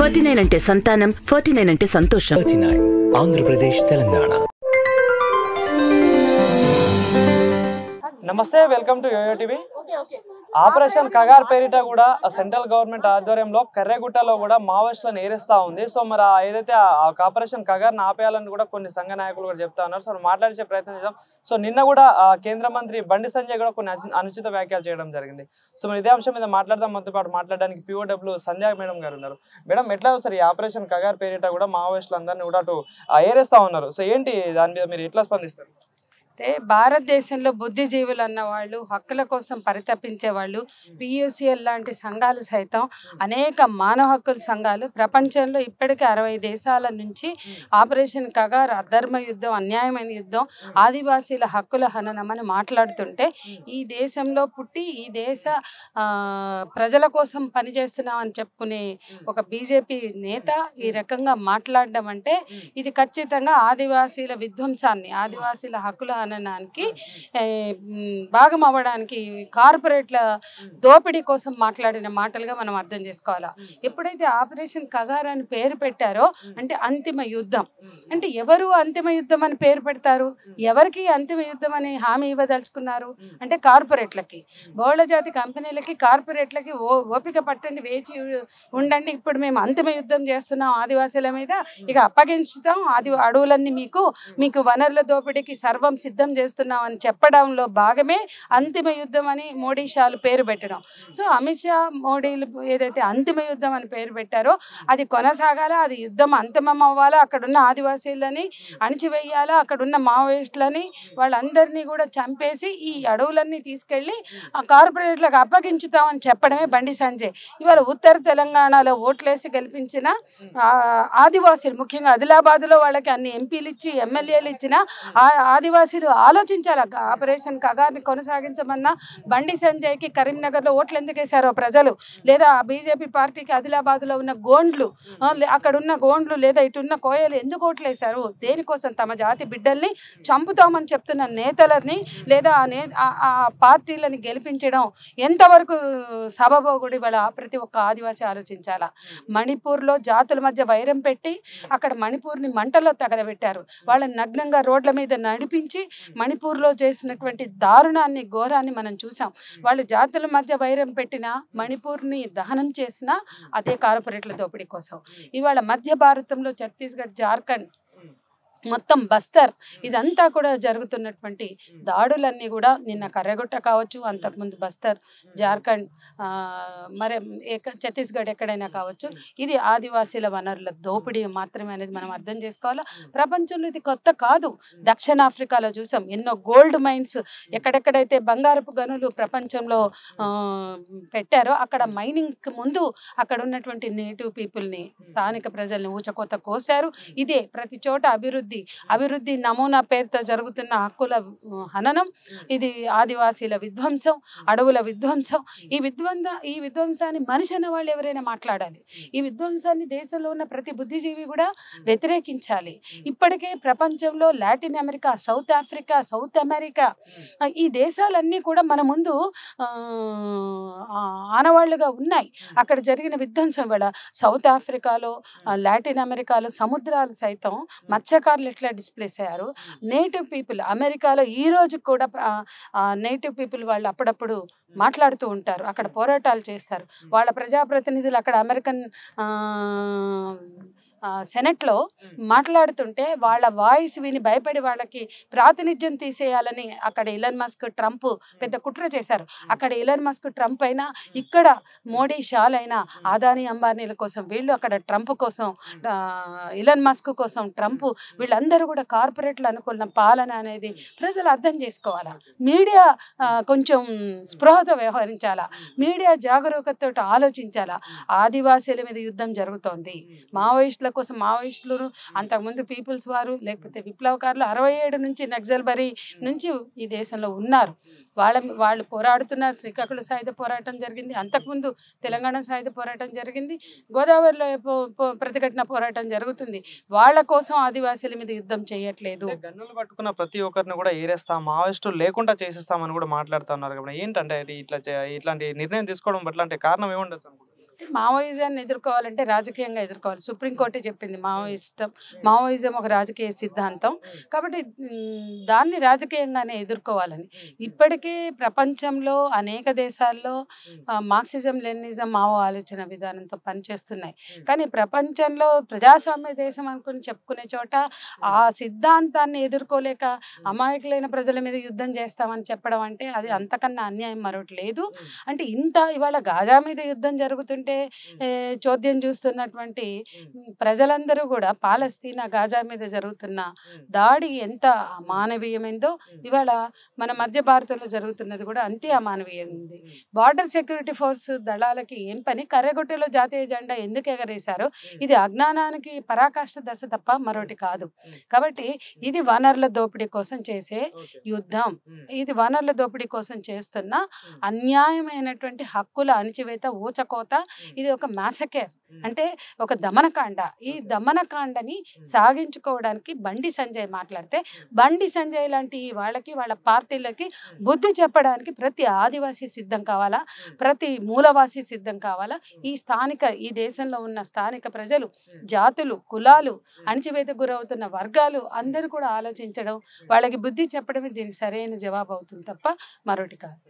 49 అంటే సంతానం, 49 అంటే సంతోషం. 49 ఆంధ్రప్రదేశ్ తెలంగాణ. నమస్తే, welcome to YoYo TV. Operation Kagar పేరిట కూడా సెంట్రల్ గవర్నమెంట్ ఆధ్వర్యంలో కర్రెగుట్టలో కూడా మావోయిస్టులను ఏరేస్తా ఉంది. సో మరి ఏదైతే ఆపరేషన్ కగార్ని ఆపేయాలని కూడా కొన్ని సంఘ నాయకులు కూడా చెప్తా ఉన్నారు. సో మాట్లాడించే ప్రయత్నం చేద్దాం. సో నిన్న కూడా కేంద్ర మంత్రి బండి సంజయ్ కూడా కొన్ని అనుచిత వ్యాఖ్యలు చేయడం జరిగింది. సో మరి ఇదే అంశం మీద మాట్లాడదాం. మనతో పాటు మాట్లాడడానికి POW సంధ్యా మేడం గారు ఉన్నారు. మేడం, ఎట్లా సార్ ఈ ఆపరేషన్ కగార్ పేరిట కూడా మావోయిస్టులు అందరినీ కూడా అటు ఏరేస్తా ఉన్నారు. సో ఏంటి దాని మీద మీరు ఎట్లా స్పందిస్తారు? అంటే భారతదేశంలో బుద్ధిజీవులు అన్న వాళ్ళు, హక్కుల కోసం పరితపించే వాళ్ళు, PUCL లాంటి సంఘాలు సైతం, అనేక మానవ హక్కుల సంఘాలు ప్రపంచంలో ఇప్పటికే 60 దేశాల నుంచి ఆపరేషన్ కగార్ అధర్మ యుద్ధం, అన్యాయమైన యుద్ధం, ఆదివాసీల హక్కుల హననం అని మాట్లాడుతుంటే, ఈ దేశంలో పుట్టి ఈ దేశ ప్రజల కోసం పనిచేస్తున్నామని చెప్పుకునే ఒక BJP నేత ఈ రకంగా మాట్లాడడం అంటే ఇది ఖచ్చితంగా ఆదివాసీల విధ్వంసాన్ని, ఆదివాసీల హక్కుల హననానికి భాగం అవ్వడానికి కార్పొరేట్ల దోపిడీ కోసం మాట్లాడిన మాటలుగా మనం అర్థం చేసుకోవాలా. ఎప్పుడైతే ఆపరేషన్ కగార్ అని పేరు పెట్టారో అంటే అంతిమ యుద్ధం అంటే ఎవరు అంతిమ యుద్ధం అని పేరు పెడతారు? ఎవరికి అంతిమ యుద్ధం అని హామీ ఇవ్వదలుచుకున్నారు అంటే కార్పొరేట్లకి, బహుళ జాతి కంపెనీలకి, కార్పొరేట్లకి ఓపిక పట్టండి, వేచి ఉండండి, ఇప్పుడు మేము అంతిమ యుద్ధం చేస్తున్నాం ఆదివాసీల మీద, ఇక అప్పగించుతాం అడవులన్నీ మీకు వనరుల దోపిడీకి సర్వం సిద్ధం చేస్తున్నాం అని చెప్పడంలో భాగమే అంతిమ యుద్ధం అని మోడీ షాలు పేరు పెట్టడం. సో అమిత్ షా, మోడీలు ఏదైతే అంతిమ యుద్ధం అని పేరు పెట్టారో అది కొనసాగాలా, అది యుద్ధం అంతిమం అవ్వాలా, అక్కడున్న ఆదివాసీలని అణిచివేయాలా, అక్కడున్న మావోయిస్టులని వాళ్ళందరినీ కూడా చంపేసి ఈ అడవులన్నీ తీసుకెళ్ళి ఆ కార్పొరేట్లకు అప్పగించుతామని చెప్పడమే బండి సంజయ్. ఇవాళ ఉత్తర తెలంగాణలో ఓట్లేసి గెలిపించిన ఆదివాసీలు, ముఖ్యంగా ఆదిలాబాద్లో వాళ్ళకి అన్ని ఎంపీలు ఇచ్చి ఎమ్మెల్యేలు ఇచ్చిన ఆదివాసీలు ఆలోచించాలి. ఆపరేషన్ కగార్ని కొనసాగించమన్నా బండి సంజయ్కి కరీంనగర్లో ఓట్లు ఎందుకు వేశారో ప్రజలు, లేదా BJP పార్టీకి ఆదిలాబాద్లో ఉన్న గోండ్లు, అక్కడున్న గోండ్లు లేదా ఇటున్న కోయలు ఎందుకు ఓట్లు వేశారు? దేనికోసం? తమ జాతి బిడ్డల్ని చంపుతామని చెప్తున్న నేతలని లేదా ఆ పార్టీలని గెలిపించడం ఎంతవరకు సబబో కూడా ఇవాళ ప్రతి ఒక్క ఆదివాసీ ఆలోచించాలా. మణిపూర్లో జాతుల మధ్య వైరం పెట్టి అక్కడ మణిపూర్ని మంటల్లో తగలబెట్టారు. వాళ్ళని నగ్నంగా రోడ్ల మీద నడిపించి మణిపూర్లో చేసినటువంటి దారుణాన్ని, ఘోరాన్ని మనం చూసాం. వాళ్ళు జాతుల మధ్య వైరం పెట్టిన మణిపూర్ని దహనం చేసిన అదే కార్పొరేట్ల దోపిడీ కోసం. ఇవాళ మధ్య భారతంలో ఛత్తీస్గఢ్, జార్ఖండ్, మొత్తం బస్తర్ ఇదంతా కూడా జరుగుతున్నటువంటి దాడులన్నీ కూడా నిన్న కర్రెగుట్ట కావచ్చు, అంతకుముందు బస్తర్, జార్ఖండ్, మరి ఛత్తీస్గఢ్ ఎక్కడైనా కావచ్చు, ఇది ఆదివాసీల వనరుల దోపిడీ మాత్రమే అనేది మనం అర్థం చేసుకోవాలా. ప్రపంచంలో ఇది కొత్త కాదు. దక్షిణాఫ్రికాలో చూసాం ఎన్నో గోల్డ్ మైన్స్, ఎక్కడెక్కడైతే బంగారపు గనులు ప్రపంచంలో పెట్టారో అక్కడ మైనింగ్ ముందు అక్కడ ఉన్నటువంటి నేటివ్ పీపుల్ని, స్థానిక ప్రజల్ని ఊచకోత కోసారు. ఇదే ప్రతి చోట అభివృద్ధి నమూనా పేరుతో జరుగుతున్న హక్కుల హననం, ఇది ఆదివాసీల విధ్వంసం, అడవుల విధ్వంసం. ఈ విధ్వంసాన్ని మనిషి అన్న వాళ్ళు ఎవరైనా మాట్లాడాలి. ఈ విధ్వంసాన్ని దేశంలో ఉన్న ప్రతి బుద్ధిజీవి కూడా వ్యతిరేకించాలి. ఇప్పటికే ప్రపంచంలో Latin America, south Africa, south America, ఈ దేశాలన్నీ కూడా మన ముందు ఆనవాళ్లుగా ఉన్నాయి. అక్కడ జరిగిన విధ్వంసం వల్ల సౌత్ ఆఫ్రికాలో, లాటిన్ అమెరికాలో సముద్రాలు సైతం మత్స్యకారులు ఎట్లా డిస్ప్లేస్ అయ్యారు. నేటివ్ పీపుల్ అమెరికాలో ఈ రోజు కూడా నేటివ్ పీపుల్ వాళ్ళు అప్పుడప్పుడు మాట్లాడుతూ ఉంటారు, అక్కడ పోరాటాలు చేస్తారు. వాళ్ళ ప్రజాప్రతినిధులు అక్కడ అమెరికన్ సెనెట్లో మాట్లాడుతుంటే వాళ్ళ వాయిస్ విని భయపడి వాళ్ళకి ప్రాతినిధ్యం తీసేయాలని అక్కడ ఇలాన్ మస్క్, ట్రంప్ పెద్ద కుట్ర చేశారు. అక్కడ ఇలాన్ మస్క్, ట్రంప్ అయినా, ఇక్కడ మోడీ, షాల్ అయినా, అదానీ అంబానీల కోసం వీళ్ళు, అక్కడ ట్రంప్ కోసం, ఇలాన్ మస్క్ కోసం ట్రంప్, వీళ్ళందరూ కూడా కార్పొరేట్లు అనుకున్న పాలన అనేది ప్రజలు అర్థం చేసుకోవాలా. మీడియా కొంచెం స్పృహతో వ్యవహరించాలా, మీడియా జాగరూకతతో ఆలోచించాలా. ఆదివాసీల మీద యుద్ధం జరుగుతోంది. మావోయిస్టుల కోసం మావోయిస్టులు, అంతకుముందు పీపుల్స్ వారు లేకపోతే విప్లవకారులు 67 నుంచి నక్సల్బరీ నుంచి ఈ దేశంలో ఉన్నారు. వాళ్ళు పోరాడుతున్నారు. శ్రీకాకుళం సాయుధ పోరాటం జరిగింది, అంతకుముందు తెలంగాణ సాయుధ పోరాటం జరిగింది, గోదావరిలో ప్రతిఘటన పోరాటం జరుగుతుంది. వాళ్ళ కోసం ఆదివాసీల మీద యుద్ధం చేయట్లేదు. గన్నులు పట్టుకున్న ప్రతి ఒక్కరిని కూడా ఏరేస్తాం, మావోయిస్టులు లేకుండా చేసేస్తామని కూడా మాట్లాడుతున్నారు. కాబట్టి ఏంటంటే ఇట్లాంటి నిర్ణయం తీసుకోవడం పట్ల అంటే కారణం ఏముండొచ్చు అనుకుంటున్నారు? మావోయిజాన్ని ఎదుర్కోవాలంటే రాజకీయంగా ఎదుర్కోవాలి. సుప్రీంకోర్టే చెప్పింది మావోయిజం ఒక రాజకీయ సిద్ధాంతం కాబట్టి దాన్ని రాజకీయంగానే ఎదుర్కోవాలని. ఇప్పటికే ప్రపంచంలో అనేక దేశాల్లో మార్క్సిజం లెనినిజం మావో ఆలోచన విధానంతో పనిచేస్తున్నాయి. కానీ ప్రపంచంలో ప్రజాస్వామ్య దేశం అనుకుని చెప్పుకునే చోట ఆ సిద్ధాంతాన్ని ఎదుర్కోలేక అమాయకులైన ప్రజల మీద యుద్ధం చేస్తామని చెప్పడం అంటే అది అంతకన్నా అన్యాయం మరొకటి లేదు. అంటే ఇంత ఇవాళ గాజా మీద యుద్ధం జరుగుతుంటే చోద్యం చూస్తున్నటువంటి ప్రజలందరూ కూడా పాలస్తీనా గాజా మీద జరుగుతున్న దాడి ఎంత అమానవీయమైందో ఇవాళ మన మధ్య భారతంలో జరుగుతున్నది కూడా అంతే అమానవీయమైంది. బార్డర్ సెక్యూరిటీ ఫోర్స్ దళాలకి ఏం పని, కర్రెగుట్టలో జాతీయ జెండా ఎందుకు ఎగరేశారో ఇది అజ్ఞానానికి పరాకాష్ఠ దశ తప్ప మరొకటి కాదు. కాబట్టి ఇది వనరుల దోపిడీ కోసం చేసే యుద్ధం, ఇది వనరుల దోపిడీ కోసం చేస్తున్న అన్యాయమైనటువంటి హక్కుల అణిచివేత ఊచకోత. ఇది ఒక మ్యాసకేర్ అంటే ఒక దమనకాండ. ఈ దమనకాండని సాగించుకోవడానికి బండి సంజయ్ మాట్లాడితే బండి సంజయ్ లాంటి వాళ్ళకి వాళ్ళ పార్టీలకి బుద్ధి చెప్పడానికి ప్రతి ఆదివాసీ సిద్ధం కావాలా, ప్రతి మూలవాసి సిద్ధం కావాలా. ఈ దేశంలో ఉన్న స్థానిక ప్రజలు, జాతులు, కులాలు, అణచివేత గురవుతున్న వర్గాలు అందరూ కూడా ఆలోచించడం, వాళ్ళకి బుద్ధి చెప్పడమే దీనికి సరైన జవాబు అవుతుంది తప్ప మరొకటి కాదు.